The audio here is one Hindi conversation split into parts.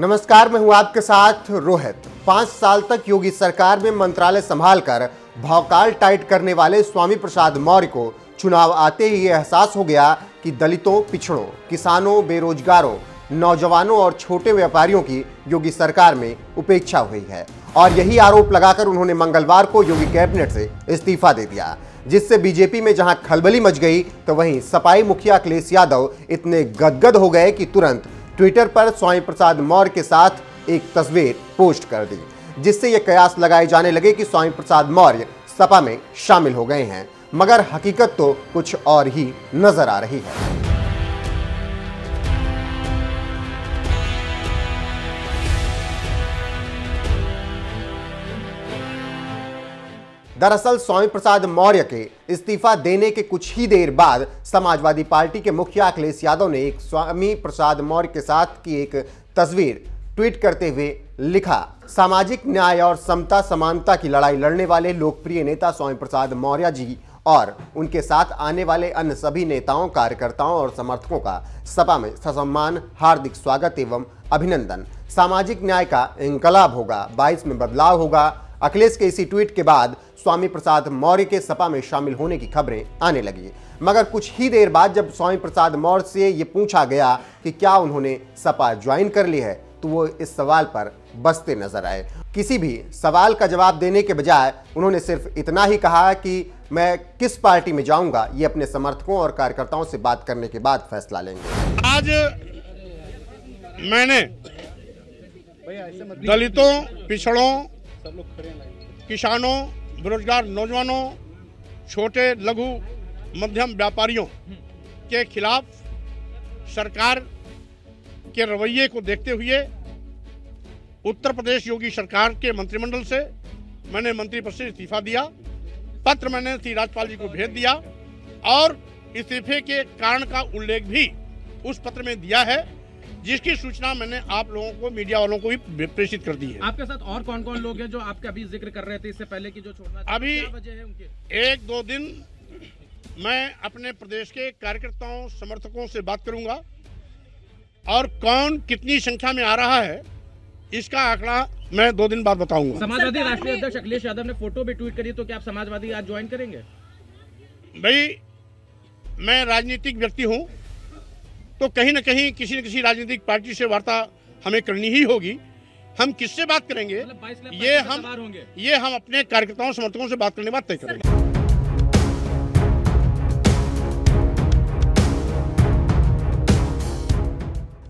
नमस्कार, मैं हूं आपके साथ रोहित। 5 साल तक योगी सरकार में मंत्रालय संभालकर भौकाल टाइट करने वाले स्वामी प्रसाद मौर्य को चुनाव आते ही यह एहसास हो गया कि दलितों, पिछड़ों, किसानों, बेरोजगारों, नौजवानों और छोटे व्यापारियों की योगी सरकार में उपेक्षा हुई है। और यही आरोप लगाकर उन्होंने मंगलवार को योगी कैबिनेट से इस्तीफा दे दिया, जिससे बीजेपी में जहां खलबली मच गई, तो वहीं सपाई मुखिया अखिलेश यादव इतने गदगद हो गए कि तुरंत ट्विटर पर स्वामी प्रसाद मौर्य के साथ एक तस्वीर पोस्ट कर दी, जिससे यह कयास लगाए जाने लगे कि स्वामी प्रसाद मौर्य सपा में शामिल हो गए हैं। मगर हकीकत तो कुछ और ही नजर आ रही है। दरअसल स्वामी प्रसाद मौर्य के इस्तीफा देने के कुछ ही देर बाद समाजवादी पार्टी के मुखिया अखिलेश यादव ने एक स्वामी प्रसाद मौर्य के साथ की एक तस्वीर ट्वीट करते हुए लिखा, सामाजिक न्याय और समता समानता की लड़ाई लड़ने वाले लोकप्रिय नेता स्वामी प्रसाद मौर्य जी और उनके साथ आने वाले अन्य सभी नेताओं, कार्यकर्ताओं और समर्थकों का सपा में ससम्मान हार्दिक स्वागत एवं अभिनंदन। सामाजिक न्याय का इंकलाब होगा, 22 में बदलाव होगा। अखिलेश के इसी ट्वीट के बाद स्वामी प्रसाद मौर्य के सपा में शामिल होने की खबरें आने लगी। मगर कुछ ही देर बाद जब स्वामी प्रसाद मौर्य से ये पूछा गया कि क्या उन्होंने सपा ज्वाइन कर ली है, तो वो इस सवाल पर बसते नजर आए। किसी भी सवाल का जवाब देने के बजाय उन्होंने सिर्फ इतना ही कहा कि मैं किस पार्टी में जाऊंगा, ये अपने समर्थकों और कार्यकर्ताओं से बात करने के बाद फैसला लेंगे। आज मैंने दलितों, पिछड़ों, किसानों, बेरोजगार नौजवानों, छोटे लघु मध्यम व्यापारियों के खिलाफ सरकार के रवैये को देखते हुए उत्तर प्रदेश योगी सरकार के मंत्रिमंडल से मैंने मंत्री पद से इस्तीफा दिया। पत्र मैंने श्री राज्यपाल जी को भेज दिया और इस्तीफे के कारण का उल्लेख भी उस पत्र में दिया है, जिसकी सूचना मैंने आप लोगों को, मीडिया वालों को भी प्रेषित कर दी है। आपके साथ और कौन कौन लोग हैं जो आपका अभी जिक्र कर रहे थे इससे पहले कि जो छोड़ना, अभी क्या वजह है उनके? 1-2 दिन मैं अपने प्रदेश के कार्यकर्ताओं, समर्थकों से बात करूंगा और कौन कितनी संख्या में आ रहा है इसका आंकड़ा मैं 2 दिन बाद बताऊंगा। समाजवादी राष्ट्रीय अध्यक्ष अखिलेश यादव ने फोटो भी ट्वीट करी, तो क्या आप समाजवादी आज ज्वाइन करेंगे? भाई, मैं राजनीतिक व्यक्ति हूं, तो कहीं न कहीं किसी न किसी राजनीतिक पार्टी से वार्ता हमें करनी ही होगी। हम किससे बात करेंगे, ये हम अपने कार्यकर्ताओं, समर्थकों से बात करने के बाद तय करेंगे।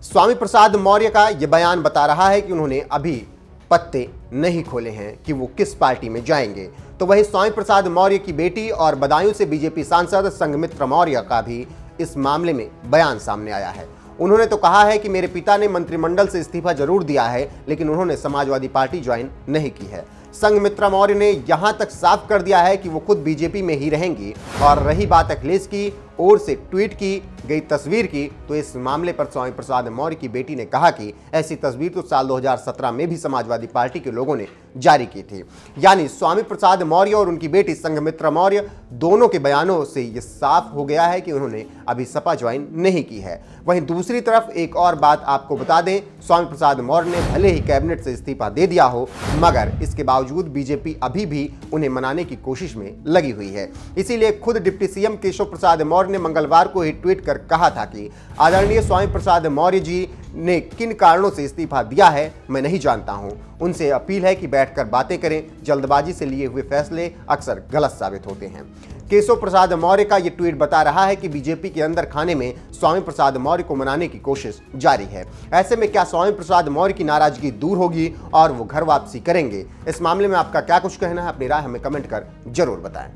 स्वामी प्रसाद मौर्य का यह बयान बता रहा है कि उन्होंने अभी पत्ते नहीं खोले हैं कि वो किस पार्टी में जाएंगे। तो वही स्वामी प्रसाद मौर्य की बेटी और बदायूं से बीजेपी सांसद संघमित्रा मौर्य का भी इस मामले में बयान सामने आया है। उन्होंने तो कहा है कि मेरे पिता ने मंत्रिमंडल से इस्तीफा जरूर दिया है, लेकिन उन्होंने समाजवादी पार्टी ज्वाइन नहीं की है। संघमित्रा मौर्य ने यहां तक साफ कर दिया है कि वो खुद बीजेपी में ही रहेंगी। और रही बात अखिलेश की ओर से ट्वीट की गई तस्वीर की, तो इस मामले पर स्वामी प्रसाद मौर्य की बेटी ने कहा कि ऐसी तस्वीर तो साल 2017 में भी समाजवादी पार्टी के लोगों ने जारी की थी। यानी स्वामी प्रसाद मौर्य और उनकी बेटी संघमित्रा मौर्य दोनों के बयानों से ये साफ हो गया है कि उन्होंने अभी सपा ज्वाइन नहीं की है। वहीं दूसरी तरफ एक और बात आपको बता दें, स्वामी प्रसाद मौर्य ने भले ही कैबिनेट से इस्तीफा दे दिया हो, मगर इसके बावजूद बीजेपी अभी भी उन्हें मनाने की कोशिश में लगी हुई है। इसीलिए खुद डिप्टी सीएम केशव प्रसाद मौर्य ने मंगलवार को ही ट्वीट कर कहा था कि आदरणीय स्वामी प्रसाद मौर्य जी ने किन कारणों से इस्तीफा दिया है मैं नहीं जानता हूं। उनसे अपील है कि बैठकर बातें करें। जल्दबाजी से लिए हुए फैसले अक्सर गलत साबित होते हैं। केशव प्रसाद मौर्य का यह ट्वीट बता रहा है कि बीजेपी के अंदर खाने में स्वामी प्रसाद मौर्य को मनाने की कोशिश जारी है। ऐसे में क्या स्वामी प्रसाद मौर्य की नाराजगी दूर होगी और वो घर वापसी करेंगे? इस मामले में आपका क्या कुछ कहना है? अपनी राय हमें कमेंट कर जरूर बताएं।